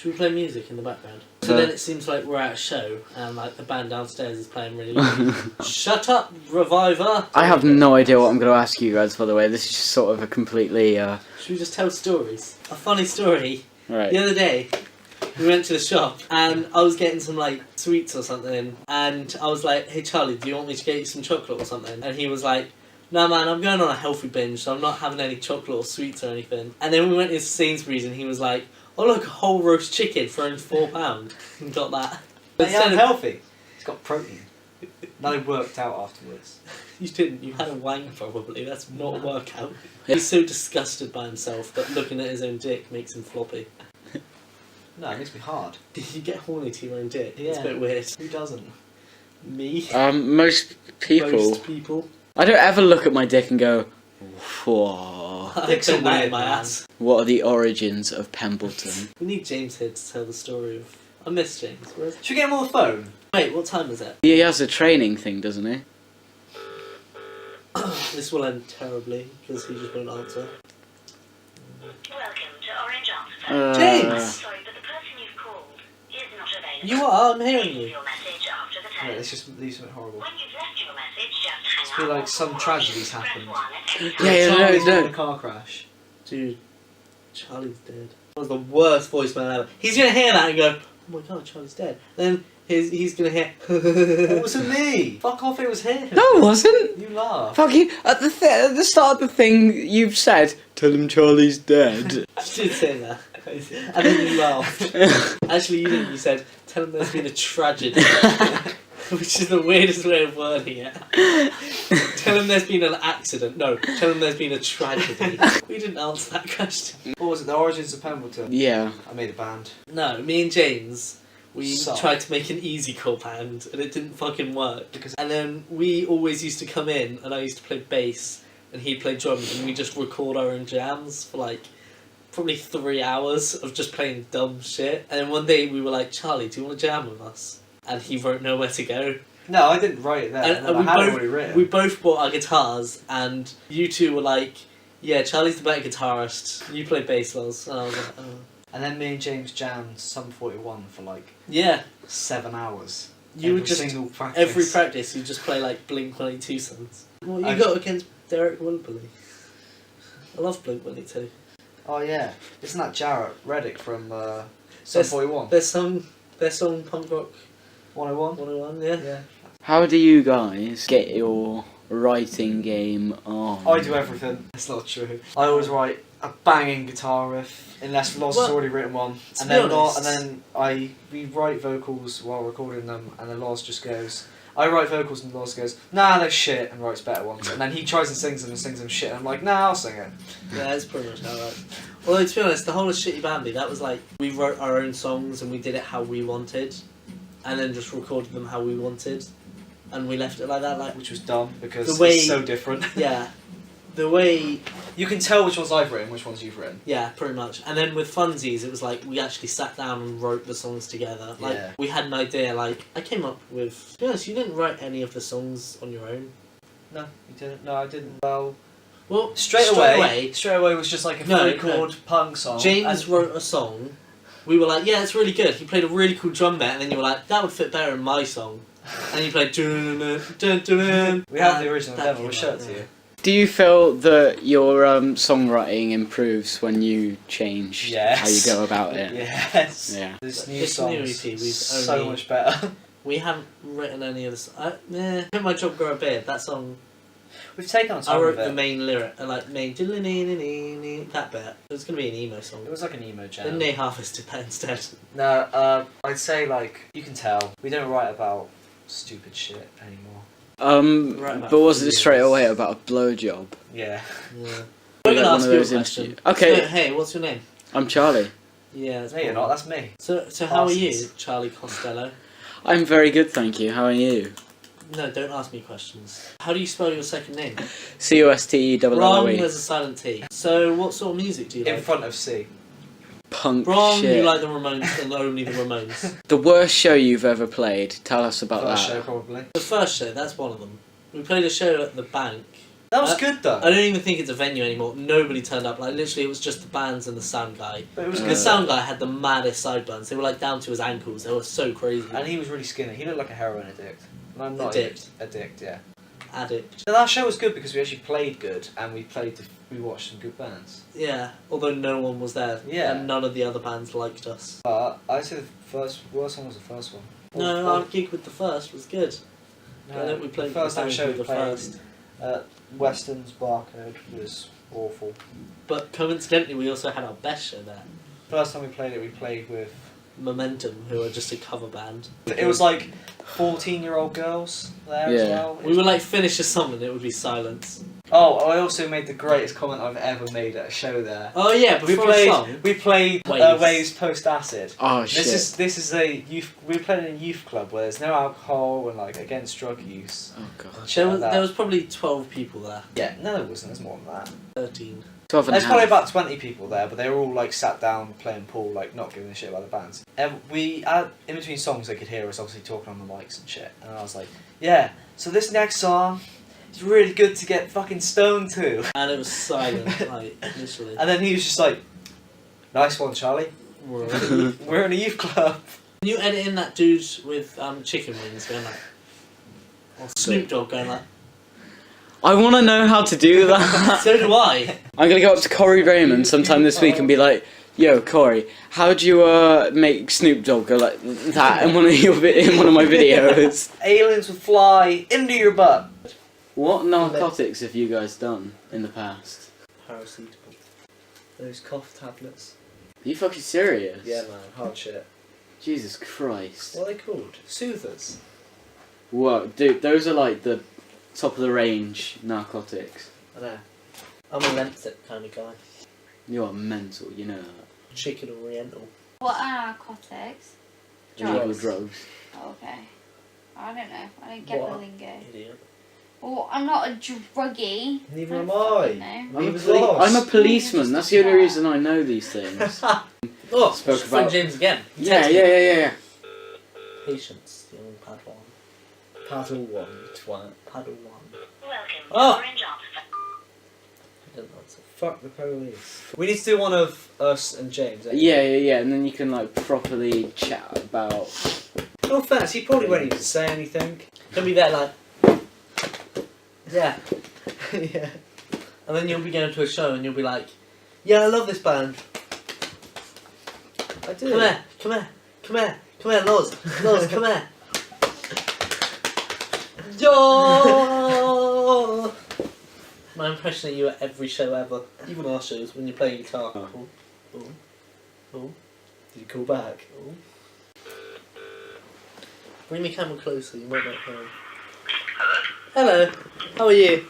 Should we play music in the background? So then it seems like we're at a show and like the band downstairs is playing really loud. Shut up, Reviver! I have no idea what I'm going to ask you guys, by the way. This is just sort of a completely... Should we just tell stories? A funny story. Right. The other day, we went to the shop and I was getting some like sweets or something and I was like, hey Charlie, do you want me to get you some chocolate or something? And he was like, no man, I'm going on a healthy binge, so I'm not having any chocolate or sweets or anything. And then we went into Sainsbury's and he was like, oh look, a whole roast chicken for only £4 and got that. But yeah, healthy. It's got protein. Now he worked out afterwards. You didn't, you had a wank probably, that's not a workout. He's so disgusted by himself that looking at his own dick makes him floppy. No, it makes me hard. Did you get horny to your own dick? Yeah. It's a bit weird. Who doesn't? Me? Most people... Most people. I don't ever look at my dick and go, whoa. Dick's I put a that weird in my man. ass. What are the origins of Pembleton? We need James here to tell the story of... I miss James. Where's... Should we get him on the phone? Wait, what time is it? He has a training thing, doesn't he? This will end terribly, because he just won't answer. Welcome to Orange Answer. James! Sorry, but the person you've called is not available. You are, I'm hearing Leave you. your message after the tone. Wait, let's just leave something horrible. When you've left your message, just hang I up. feel like some or tragedies press happened. 1 at any time. Yeah, Charlie's no. in a car crash. Dude, Charlie's dead. That was the worst voicemail ever. He's gonna hear that and go, oh my god, Charlie's dead. Then he's gonna hear, It wasn't me! Fuck off, it was him! No, it wasn't! You laugh. Fuck you. At the start of the thing, you've said, tell him Charlie's dead. I did say that. And then you laughed. Actually, you didn't. You said, tell him there's been a tragedy. Which is the weirdest way of wording it. Tell him there's been an accident. No, tell him there's been a tragedy. We didn't answer that question. What was it, the origins of Pembleton? Yeah. I made a band. No, me and James, we Suck. tried to make an easy core band and it didn't fucking work. And then we always used to come in and I used to play bass and he'd play drums and we just record our own jams for like probably 3 hours of just playing dumb shit. And then one day we were like, Charlie, do you want to jam with us? And he wrote Nowhere to Go. No, I didn't write it there. And No, I had it already written. we both bought our guitars and you two were like, yeah, Charlie's the better guitarist, you play bass, Loz. And I was like, oh. And then me and James jammed Sum 41 for like Yeah. 7 hours. You would Every just, single practice. every practice, you just play like Blink-182 songs. What you I- got against Derek Wilburley? I love Blink-182. Oh yeah, isn't that Jarrett Reddick from Sum 41? Their song Punk Rock 101? 101, yeah. Yeah. How do you guys get your writing game on? I do everything. That's not true. I always write a banging guitar riff, unless Loz has Well, already written one. to And be then honest- we write vocals while recording them, and then Loz just goes. I write vocals and Loz goes, nah, they're shit, and writes better ones. And then he tries and sings them shit, and I'm like, nah, I'll sing it. Yeah, that's pretty much how it works. Although, to be honest, the whole of Shitty Bambi, that was like, we wrote our own songs and we did it how we wanted, and then just recorded them how we wanted, and we left it like that, like, Which was dumb, because The way- it's so different. yeah. The way, You can tell which ones I've written, which ones you've written. yeah, pretty much. And then with Funsies, it was like, we actually sat down and wrote the songs together. Like, Yeah. we had an idea, like, I came up with, to be honest, you didn't write any of the songs on your own. No, you didn't. No, I didn't. Well, Well, straight away was just like a No, free chord punk song. James and- wrote a song. We were like, yeah, it's really good. He played a really cool drum bit, and then you were like, that would fit better in my song. And you played dun dun dun dun dun. We have the original That demo. came We'll show out, it to yeah. you. Do you feel that your songwriting improves when you change Yes. how you go about it? Yes. Yeah. This new This song new is EP, we've so only- much better. We haven't written any of this. I My Job Grow a Beard, that song. We've taken on I time wrote with the it. main lyric, that bit. It was going to be an emo song. It was like an emo Then jam. they harvested that instead. No, I'd say like you can tell we don't write about stupid shit anymore. Right about But was it years. straight away about a blowjob? Yeah. Yeah. Like We're going to one ask of you a those question. interviews. Okay. So, hey, what's your name? I'm Charlie. Yeah, that's No, you're not. That's me. So how are you, Parsons. Charlie Costello? I'm very good, thank you. How are you? No, don't ask me questions. How do you spell your second name? Wrong, COSTELLOE. there's a silent T. So what sort of music do you In like? front of C. Punk Wrong, shit. you like the Ramones and only the Ramones. The worst show you've ever played. Tell us about First that. show probably. The first show, that's one of them. We played a show at the bank That was good though. I don't even think it's a venue anymore. Nobody turned up. Like literally, it was just the bands and the sound guy. But it was The good. sound guy had the maddest sideburns. They were like down to his ankles. They were so crazy. And he was really skinny. He looked like a heroin addict. And I'm not Addict. Addict, yeah. Addict. So that show was good because we actually played good and we watched some good bands. Yeah. Although no one was there. Yeah. And none of the other bands liked us. But I'd say the worst one was the first one. No, our gig with the first was good. I think we played the first the time show we with the played. first. Weston's Barcode was awful. But coincidentally, we also had our best show there. First time we played with. Momentum, who are just a cover band. It was like 14-year-old girls there as Yeah. well. We would like finish a song and it would be silence. Oh, I also made the greatest comment I've ever made at a show there. Oh yeah, before a song. We played Waves. Waves Post Acid. Oh shit. This is a youth. We played in a youth club where there's no alcohol and like against drug use. Oh god. There was probably 12 people there. Yeah, no, there wasn't. There's more than that. 13. 12 and a There's probably half. about 20 people there, but they were all like sat down playing pool, like not giving a shit about the bands. And in between songs, they could hear us obviously talking on the mics and shit. And I was like, yeah. So this next song is really good to get fucking stoned to. And it was silent, like, literally. And then he was just like, nice one, Charlie. We're in a youth club. Can you edit in that dude with chicken wings going like... Or Snoop Dogg going like... I want to know how to do that. So do I. I'm gonna go up to Corey Raymond sometime this week and be like, "Yo, Corey, how do you make Snoop Dogg go like that in one of my videos?" Aliens would fly into your butt. What narcotics have you guys done in the past? Paracetamol. Those cough tablets. Are you fucking serious? Yeah, man, hard shit. Jesus Christ. What are they called? Soothers. Whoa, dude, those are like the top of the range narcotics. I know. I'm a Lemsip kind of guy. You are mental, you know that. Chicken Oriental. What are narcotics? Illegal Drugs. drugs. Oh, okay. I don't know. I don't get What? the lingo. Idiot. Well, I'm not a druggie. Neither I am don't fucking I. know. Neither was I'm a Ross. policeman, that's the only reason I know these things. Oh, Spoke friend about- James again. He Yeah, texted me. yeah. Patience, the old Padawan. Paddle one, twat. Padawan. Welcome to Oh. Orange Officer. I didn't answer. Fuck the police. We need to do one of us and James. Yeah, and then you can like properly chat about... No offense, he probably won't even say anything. He'll be there like... Yeah. Yeah. And then you'll be going to a show and you'll be like... Yeah, I love this band. I do. Come here, Loz, come here. Yo! My impression of you at every show ever, even our shows, when you're playing guitar. Oh. Ooh. Did you call back? Bring the camera closer, you might not hear him. Hello? Hello, how are you?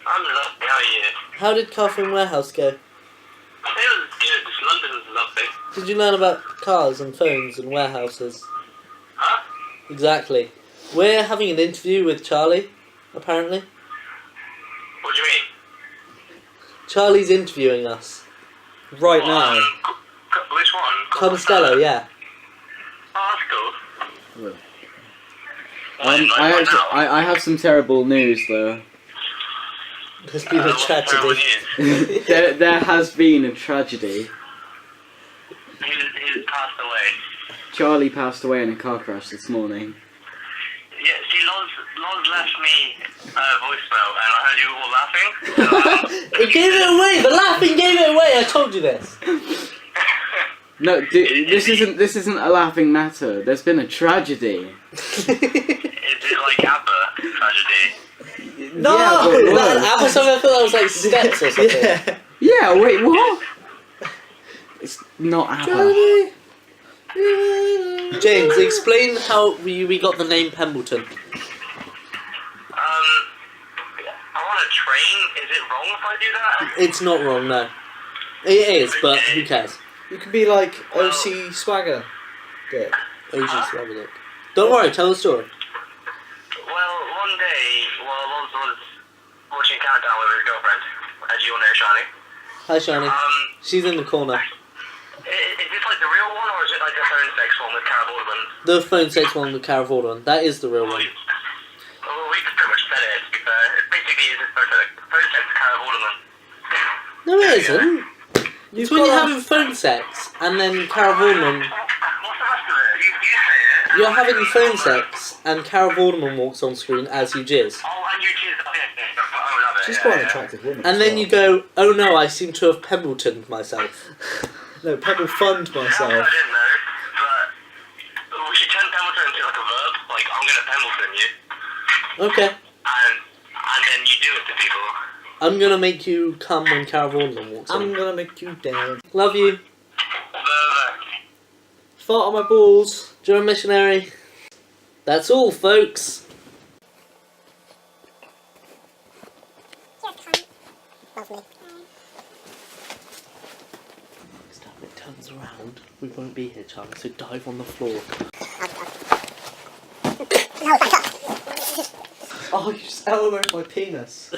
I'm lovely. How are you? How did Carphone Warehouse go? It was good. London was lovely. Did you learn about cars and phones and warehouses? Huh? Exactly. We're having an interview with Charlie, apparently. What do you mean? Charlie's interviewing us. Right now. Which one? Costello, yeah. Oh, that's cool. I have some terrible news though. There's been a What's the terrible tragedy. news? there has been a tragedy. He's passed away. Charlie passed away in a car crash this morning. Yeah, see, Loz left me a voicemail and I heard you all laughing. It gave it away! The laughing gave it away! I told you this! No, this isn't a laughing matter. There's been a tragedy. Is it like ABBA tragedy? No! Yeah, but That what? apple something, I thought that was like steps or something. Yeah. Yeah, wait, what? It's not ABBA. James, explain how we got the name Pembleton. I want a train. Is it wrong if I do that? It's not wrong, no. It is, but who cares? You could be like OC Swagger. Dick. OG's rubber dick. Don't worry, tell the story. Well, one day, while Loz was watching Countdown with his girlfriend, as you all know, Shani. Hi, Shani. She's in the corner. Is this like the real one, or is it like the phone sex one with Cara Baldwin? The phone sex one with Cara Vaughan. That is the real one. Well, we just pretty much said it, to be fair. It basically is a phone No, it isn't. You've It's when you're got having phone sex and then Carol Vorderman. What's the rest of it? You say it. You're having phone sex and Carol Vorderman walks on screen as you jizz. Oh, and you cheers. Oh, yeah. I love it. She's yeah, quite an yeah. attractive woman. And as then well. you go, oh no, I seem to have Pembletoned myself. No, Pebble fund I myself. didn't know, but we should turn Pembleton into like a verb. Like, I'm gonna Pembleton you. Okay. And then you do it to people. I'm gonna make you come when Carol Vorderman walks I'm in. gonna make you dead. Love you. Fart on my balls. German missionary. That's all, folks. Love me. Next time it turns around, we won't be here, Charlie, so dive on the floor. No, back up. Oh, you just elbowed my penis.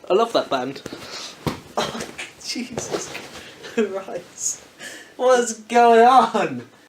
I love that band. Oh, Jesus Christ. What is going on?